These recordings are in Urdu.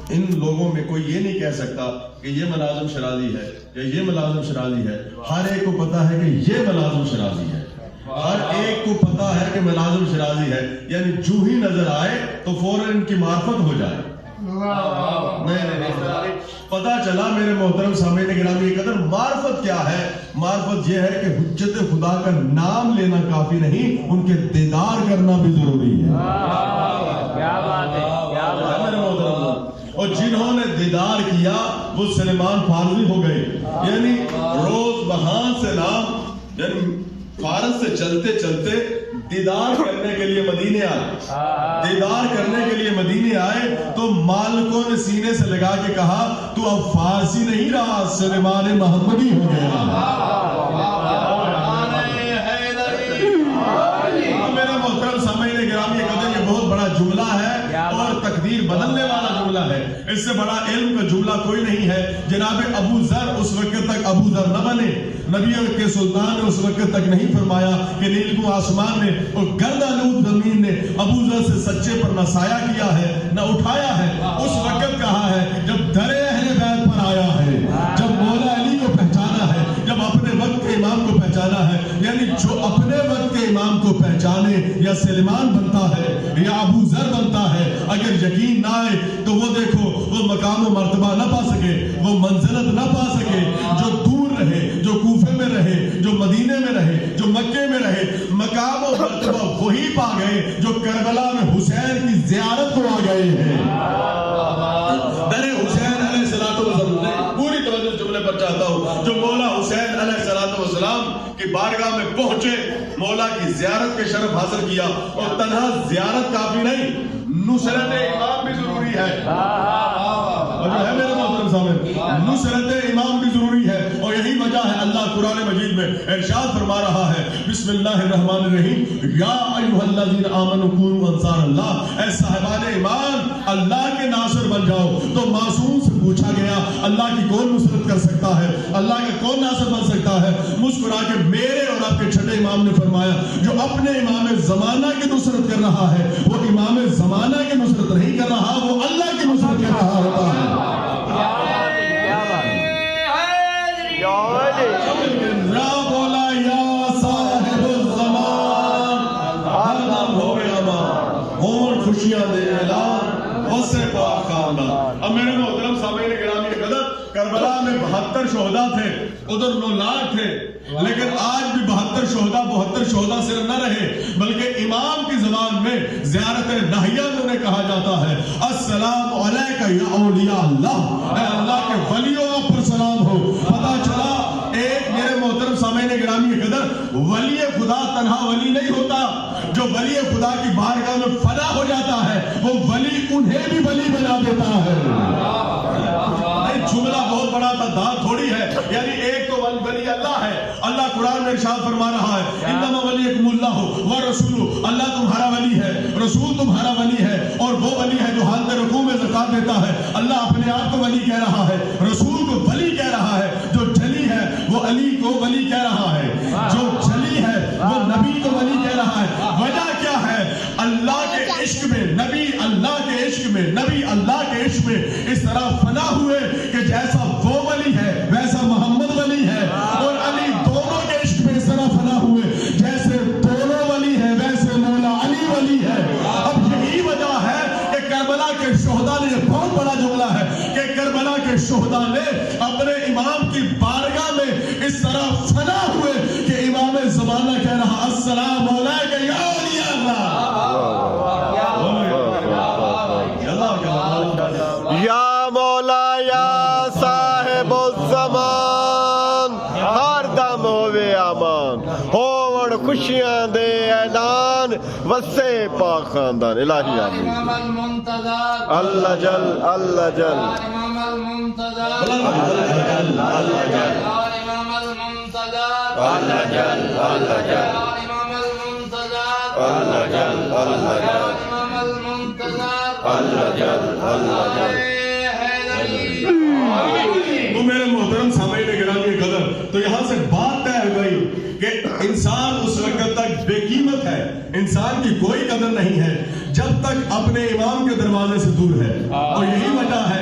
ان لوگوں میں کوئی یہ نہیں کہہ سکتا کہ یہ ملازم شرازی ہے یا یہ ملازم شرازی ہے. ہر ایک کو پتا ہے کہ یہ ملازم شرازی ہے. ہر ایک کو پتا ہے کہ ملازم شرازی ہے. یعنی جو ہی نظر آئے تو فوراً ان کی معرفت ہو جائے. نہیں پتا چلا میرے محترم سامعین گرامی قدر معرفت کیا ہے. معرفت یہ ہے کہ حجت خدا کا نام لینا کافی نہیں, ان کے دیدار کرنا بھی ضروری ہے. کیا بات ہے, کیا بات ہے میرے محترم. اور جنہوں نے دیدار کیا وہ سلیمان فارسی ہو گئے. یعنی روز بہان سے نام یعنی فارس سے چلتے چلتے دیدار کرنے کے لیے مدینے آئے. دیدار کرنے کے لیے مدینے آئے تو مالکوں نے سینے سے لگا کے کہا تو اب فارسی نہیں رہا, سلیمان محمدی ہو گیا. میرے محترم سامعین گرامی قدر یہ بہت بڑا جملہ ہے اور تقدیر بدلنے والا جملہ ہے. اس سے بڑا علم کا جملہ کوئی نہیں ہے. جناب ابو ذر اس وقت تک ابو ذر نہ بنے. نبی کے سلطان نے اس وقت تک نہیں فرمایا کہ نیل کو آسمان نے اور گرد آلود زمین نے ابو ذر سے سچے پر نہ سایہ کیا ہے نہ اٹھایا ہے. اس وقت کہا ہے جب در اہل بیت پر آیا ہے, جب مولا علی کو پہچانا ہے, جب اپنے وقت کے امام کو پہچانا ہے. یعنی جو اپنے وقت کے امام کو پہچانے یا سلیمان بنتا ہے یا ابو ذر بنتا ہے, اگر یقین نہ آئے تو وہ دیکھو وہ مقام و مرتبہ نہ پا سکے, وہ منزلت نہ پا سکے. جو دور رہے, جو کوفے میں رہے, جو مدینے میں رہے, جو مکے میں رہے, مقام و مرتبہ وہی پا گئے جو کربلا میں حسین کی زیارت کو آ گئے ہیں. در حسین علیہ السلام پوری توجہ جملے پر چاہتا ہوں. جو مولا حسین علیہ السلام کی بارگاہ میں پہنچے, مولا کی زیارت کے شرف حاصل کیا. اور تنہا زیارت کافی نہیں, نصرت امام بھی ضروری ہے. اور جو ہے میرے محترم سامنے, نصرت امام بھی ضروری ہے. اور یہی وجہ ہے اللہ قرآن مجید میں ارشاد فرما رہا ہے بسم اللہ الرحمن الرحیم یا ایھا الذین آمنوا کونوا انصار اللہ. اے صاحبان ایمان اللہ کے ناصر بن جاؤ. تو معصوم سے پوچھا گیا اللہ کی کون نصرت کر سکتا ہے, اللہ کا کون ناصر بن سکتا ہے. مسکرا کے میرے اور آپ کے چھٹے امام نے فرمایا جو اپنے امام زمانہ کی نصرت کر رہا ہے وہ امام زمانہ کی نصرت نہیں کر رہا, وہ اللہ کی نصرت کر رہا ہوتا ہے. بولا یا صاحب الزمان ہر دم ہوئے امان, ہون خوشیاں دے اعلان وسے پاک خاندان. اب میرے محترم سامعین گرامی قدر, کربلا میں 72 شہداء تھے, ادھر 9 لاکھ تھے, لیکن آج بھی 72 شہداء صرف نہ رہے بلکہ امام کی زبان میں زیارت ناہیہ انہیں کہا جاتا ہے السلام علیکہ یا اولیاء اللہ, اے اللہ کے ولیوں آپ پر سلام ہو. پتا چلا ایک میرے محترم سامعین گرامی قدر ولی خدا تنہا ولی نہیں ہوتا. جو ولی خدا کی بارگاہ میں فنا ہو جاتا ہے وہ ولی انہیں بھی ولی بنا دیتا ہے. جملہ بہت بڑا تھا, داد تھوڑی ہے. یعنی ایک تو ولی اللہ ہے. اللہ قرآن میں ارشاد فرما رہا ہے انما ولیکم اللہ ورسولہ, اللہ تمہارا ولی ہے, رسول تمہارا ولی ہے. اور وہ ولی ہے جو حالت رکوع میں زکات دیتا ہے. اللہ اپنے آپ کو ولی کہہ رہا ہے, رسول کو ولی کہہ رہا ہے. جو جلی ہے وہ علی کو ولی کہہ رہا ہے, جو جلی ہے وہ نبی کو ولی کہہ رہا ہے. وجہ کیا ہے؟ اللہ کے عشق میں, نبی اللہ کے عشق میں, نبی اللہ کے عشق میں اس طرح فنا ہوئے کہ جیسا وہ ولی ہے ویسا محمد ولی ہے, اور علی دونوں کے عشق میں اس طرح فنا ہوئے جیسے دونوں ولی ہے ویسے مولا علی ولی ہے. اب یہی وجہ ہے کہ کربلا کے شہداء نے, یہ بہت بڑا جملہ ہے کہ کربلا کے شہداء نے اپنے امام کی بارگاہ میں اس طرح فنا ہوئے کہ امام زمانہ کہہ رہا السلام علیکہ یا اولیاء اللہ. یا مولا یا صاحب الزمان ہر دم ہوئے امان, ہون خوشیاں دے اعلان وسے پاک خاندان. الہی آمین. اللہ جل اللہ جل امام المنتظر اللہ جل امام المنتظر اللہ جل اللہ جل امام المنتظر اللہ جل اللہ جل امام المنتظر اللہ جل اللہ جل. تو میرے محترم سامعین گرامی قدر, تو یہاں سے بات طے ہو گئی کہ انسان اس وقت تک بے قیمت ہے, انسان کی کوئی قدر نہیں ہے جب تک اپنے امام کے دروازے سے دور ہے. اور یہی وجہ ہے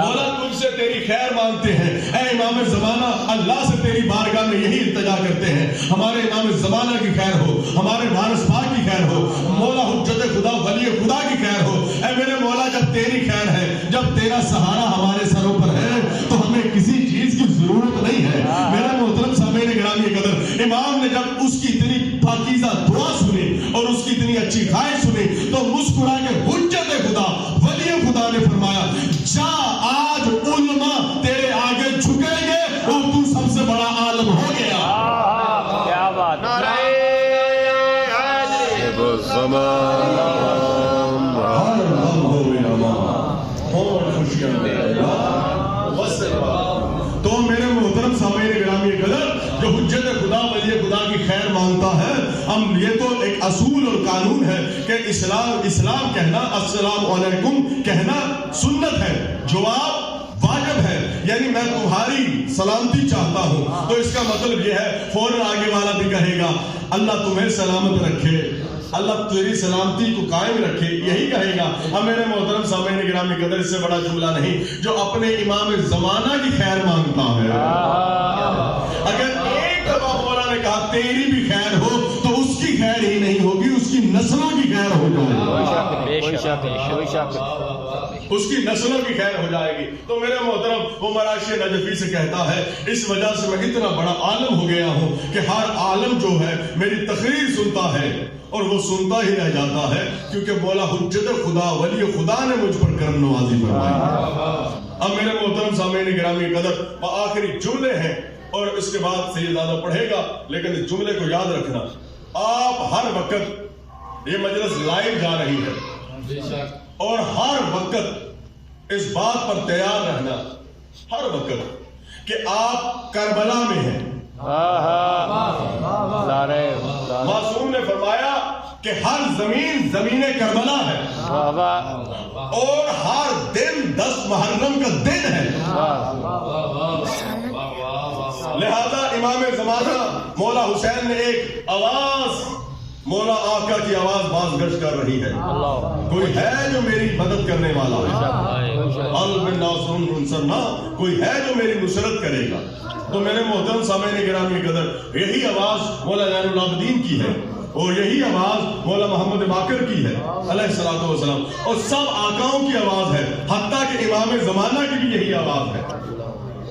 مولا تجھ سے تیری خیر مانگتے ہیں، اے امام زمانہ اللہ سے تیری بارگاہ میں یہی التجا کرتے ہیں، ہمارے امام زمانہ کی خیر ہو، ہمارے وارث پاک کی خیر ہو، مولا حجت خدا ولی خدا کی خیر ہو۔ اے میرے مولا جب تیری خیر ہے، جب تیرا سہارا ہمارے سروں پر ہے تو ہمیں کسی چیز کی ضرورت نہیں ہے۔ میرے محترم سامعین گرامی قدر، امام نے جب اس کی اتنی پاکیزہ دعا سنی اور اس کی اتنی اچھی خواہش سنی تو مسکرا کے حجت خدا ولی خدا نے فرمایا جا آج علماء تیرے آگے جھکیں گے اور تو سب سے بڑا عالم ہو گیا۔ کیا بات، نعرہ حیدر الزمان تو میرے محترم سامعین گرامی قدر، جو حجت خدا ولی خدا کی خیر مانگتا ہے، ہم یہ تو ایک اصول اور قانون ہے کہ اسلام کہنا، السلام علیکم کہنا سنت ہے، جواب واجب ہے، یعنی میں تمہاری سلامتی چاہتا ہوں تو اس کا مطلب یہ ہے فوراً آگے والا بھی کہے گا اللہ تمہیں سلامت رکھے، اللہ تیری سلامتی کو قائم رکھے، یہی کہے گا۔ اب میرے محترم سامعین گرامی قدر، اس سے بڑا جملہ نہیں جو اپنے امام زمانہ کی خیر مانگتا ہے۔ اگر ایک دفعہ مولا نے کہا تیری بھی خیر ہو تو اس کی خیر ہی نہیں ہوگی، اس کی نسلوں کی خیر ہو جائے گی، اس کی نسلوں کی خیر ہو جائے گی۔ تو میرے محترم وہ مراش نجفی سے کہتا ہے اس وجہ سے میں اتنا بڑا عالم ہو گیا ہوں کہ ہر عالم جو ہے میری تقریر سنتا ہے اور وہ سنتا ہی رہ جاتا ہے، کیونکہ مولا حجت خدا ولی خدا نے مجھ پر کرم نوازی فرمائی۔ اب میرے محترم سامعین گرامی قدر، آخری جملے ہیں اور اس کے بعد سید زادہ پڑھے گا، لیکن اس جملے کو یاد رکھنا، آپ ہر وقت، یہ مجلس لائیو جا رہی ہے اور ہر وقت اس بات پر تیار رہنا، ہر وقت کہ آپ کربلا میں ہیں۔ معصوم نے فرمایا کہ ہر زمین زمین کربلا ہے اور ہر دن 10 محرم کا دن ہے، لہذا امام زمانہ مولا حسین نے ایک آواز، مولا آقا کی آواز باز گشت کر رہی ہے، کوئی ہے جو میری مدد کرنے والا ہے، کوئی ہے جو میری نصرت کرے گا۔ تو میرے محترم سامعین گرامی قدر، یہی آواز مولا زین العابدین کی ہے اور یہی آواز مولا محمد باقر کی ہے علیہ الصلوۃ والسلام، اور سب آقاؤں کی آواز ہے، حتیٰ کہ امام زمانہ کی بھی یہی آواز ہے۔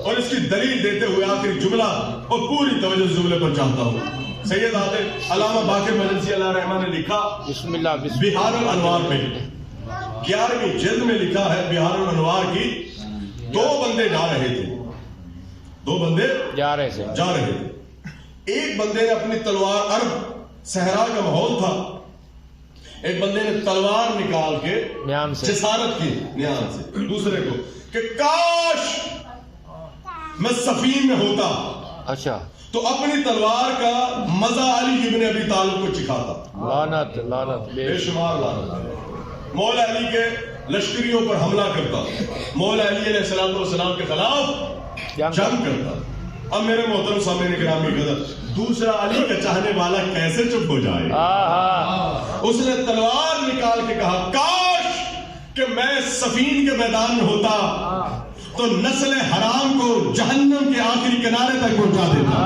اور اس کی دلیل دیتے ہوئے آخری جملہ اور پوری توجہ جملے پر چاہتا ہوں، سید عاطف علامہ باقر مجلسی اللہ رحمہ نے لکھا بسم اللہ بہار الانوار میں 11ویں جلد میں لکھا ہے، بہار الانوار کی، دو بندے جا رہے تھے، دو بندے جا رہے تھے، ایک بندے نے اپنی تلوار، عرب صحرا کا ماحول تھا، ایک بندے نے تلوار نکال کے جسارت کی نیان سے دوسرے کو کہ کاش میں سفین میں ہوتا، اچھا، تو اپنی تلوار کا مزہ علی ابن ابی طالب کو چکھاتا، لعنت لعنت بے شمار لعنت، مولا علی کے لشکریوں پر حملہ کرتا، مولا علی علیہ السلام والسلام کے خلاف جنگ کرتا۔ اب میرے محترم سامعین گرامی قدر، دوسرا علی کا چاہنے والا کیسے چپ ہو جائے؟ اس نے تلوار نکال کے کہا کاش کہ میں سفین کے میدان میں ہوتا تو نسل حرام کو جہنم کے آخری کنارے تک پہنچا دیتا۔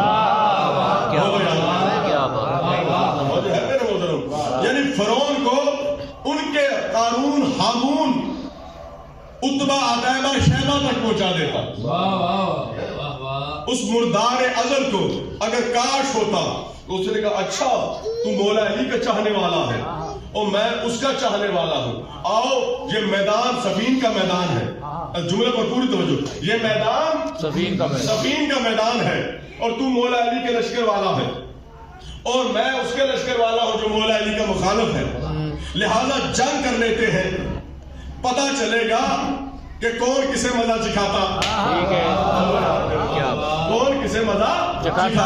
یعنی فرعون کو ان کے قارون، ہامون، عتبہ، عتیبہ، شیبہ تک پہنچا دیتا۔ اس مردار ازل کو اگر کاش ہوتا تو اس نے کہا اچھا تو مولا علی کا چاہنے والا ہے اور میں اس کا چاہنے والا ہوں، آؤ یہ میدان سفین کا میدان ہے، جملے پر پوری توجہ، یہ میدان سفین کا میدان ہے اور تو مولا علی کے لشکر والا ہے اور میں اس کے لشکر والا ہوں جو مولا علی کا مخالف ہے، لہذا جنگ کر لیتے ہیں، پتہ چلے گا کہ کون کسے مزہ چکھاتا، کون کسے مزہ چکھاتا۔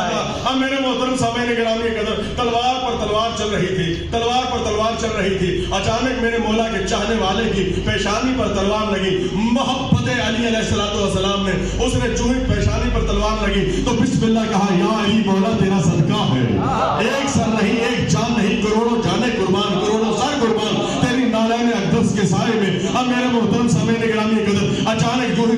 اب میرے محترم سامعین گرامی قدر، تلوار پر تلوار چل رہی تھی، تلوار پر تلوار چل رہی تھی، اچانک میرے مولا کے چاہنے والے کی پیشانی پر تلوار لگی، محبت علی علیہ السلام نے، اس نے چوہی پیشانی پر تلوار لگی تو بسم اللہ کہا، یا علی مولا تیرا صدقہ ہے، ایک سر نہیں، ایک جان نہیں، کروڑوں جانے قربان، کروڑوں سر قربان تیری نالین اقدس کے سائے میں۔ اب میرے محترم سامعین گرامی قدر، اچانک جو ہی